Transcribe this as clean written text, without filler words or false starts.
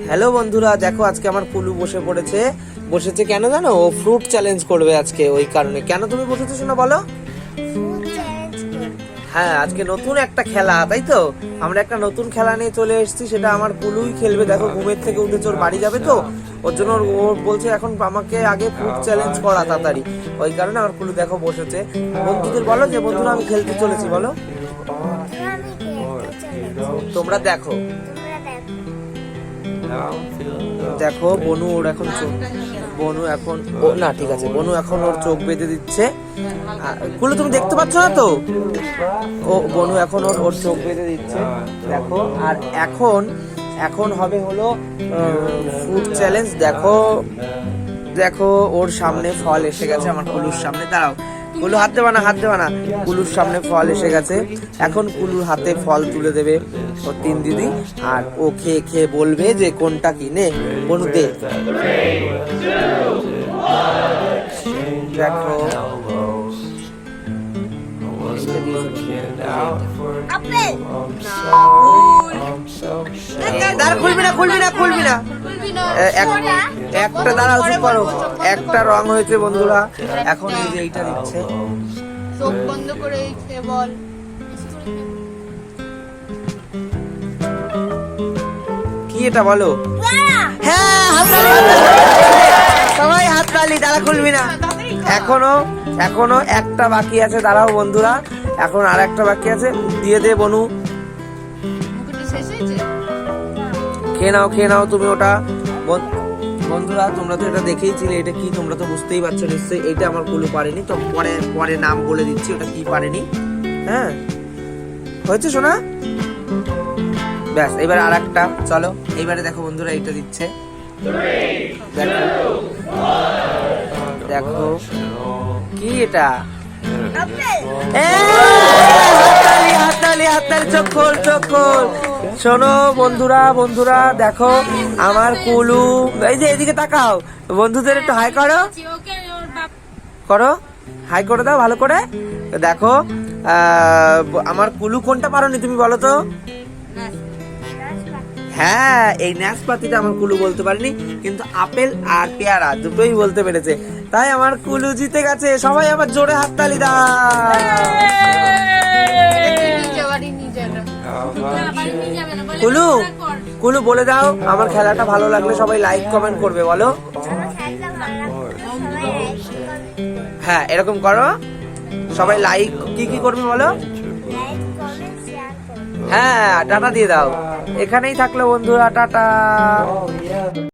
Hello বন্ধুরা, দেখো আজকে আমার কুলু বসেছে কেন জানো? ও ফ্রুট চ্যালেঞ্জ করবে আজকে। ওই কারণে। কেন তুমি বসেছো শোনা বলো? হ্যাঁ, আজকে নতুন একটা খেলা, তাই তো? আমরা একটা নতুন খেলা নিয়ে চলে এসেছি, সেটা আমার কুলুই খেলবে। দেখো ঘুমের থেকে উঠেছে, ওর বাড়ি যাবে তো, ওর জন্য ও বলছে এখন আমাকে আগে ফ্রুট চ্যালেঞ্জ করা তাড়াতাড়ি। ওই কারণে আমার কুলু দেখো বসেছে। বন্ধুদের বলো যে বন্ধুরা আমি খেলতে চলেছি, বলো। তোমরা দেখো দেখো বনু ওর এখন বনু এখন না, ঠিক আছে, বনু এখন ওর চোখ বেঁধে দিচ্ছে। কুলু তুমি দেখতে পাচ্ছ না তো? ও বনু এখন ওর চোখ বেঁধে দিচ্ছে, দেখো। আর এখন হবে হলো ফ্রুট চ্যালেঞ্জ। দেখো দেখো ওর সামনে ফল এসে গেছে, আমার কুলুর সামনে। দাঁড়াও কুলু, হাত দেবা না। কুলুর সামনে ফল এসে গেছে। এখন কুলুর হাতে ফল তুলে দেবে ওর তিন দিদি, আর ও খেয়ে খেয়ে বলবে যে কোনটা কি। নে বনু দে। দেখো খুলবি না। একটা দাঁড়াও, চুপ করো। একটা রং হয়েছে বন্ধুরা, এখন এই যে এইটা দিচ্ছে। চোখ বন্ধ করে বল। কি এটা বলো? হ্যাঁ, সবাই হাততালি। দাঁড়া, খুলবি না। এখনো একটা বাকি আছে। দাঁড়াও বন্ধুরা, এখন আর একটা বাকি আছে। দিয়ে দে বনু। খেয়ে নাও তুমি ওটা। বন্ধুরা তোমরা তো এটা দেখেইছিলে, এটা কি তোমরা তো বুঝতেই পারছো নিশ্চয়ই। এইটা আমার কুলু পারেনি, তো পরে নাম বলে দিচ্ছি ওটা কি পারেনি। হ্যাঁ, হয়েছে শোনা? ব্যাস, এবার আর একটা। চলো এইবারে দেখো বন্ধুরা, এইটা দিচ্ছে। দেখো কি এটা? হাততালি। চোখ খোল। শোনো বন্ধুরা দেখো আমার কুলু। এই যে এদিকে তাকাও, বন্ধুদের একটু হাই করে দাও ভালো করে। দেখো আমার কুলু কোনটা পারোনি তুমি বলো তো? হ্যাঁ, এই নাশপাতিটা আমার কুলু বলতে পারেনি, কিন্তু আপেল আর পেয়ারা দুটোই বলতে পেরেছে। তাই আমার কুলু জিতে গেছে। সবাই আবার জোরে হাততালি দাও। কুলু বলে দাও, আমার খেলাটা ভালো লাগলে সবাই লাইক কমেন্ট করবে, বলো। হ্যাঁ, এরকম করো। সবাই লাইক কি করবে বলো। হ্যাঁ, টাটা দিয়ে দাও। এখানেই থাকলো বন্ধুরা, টাটা।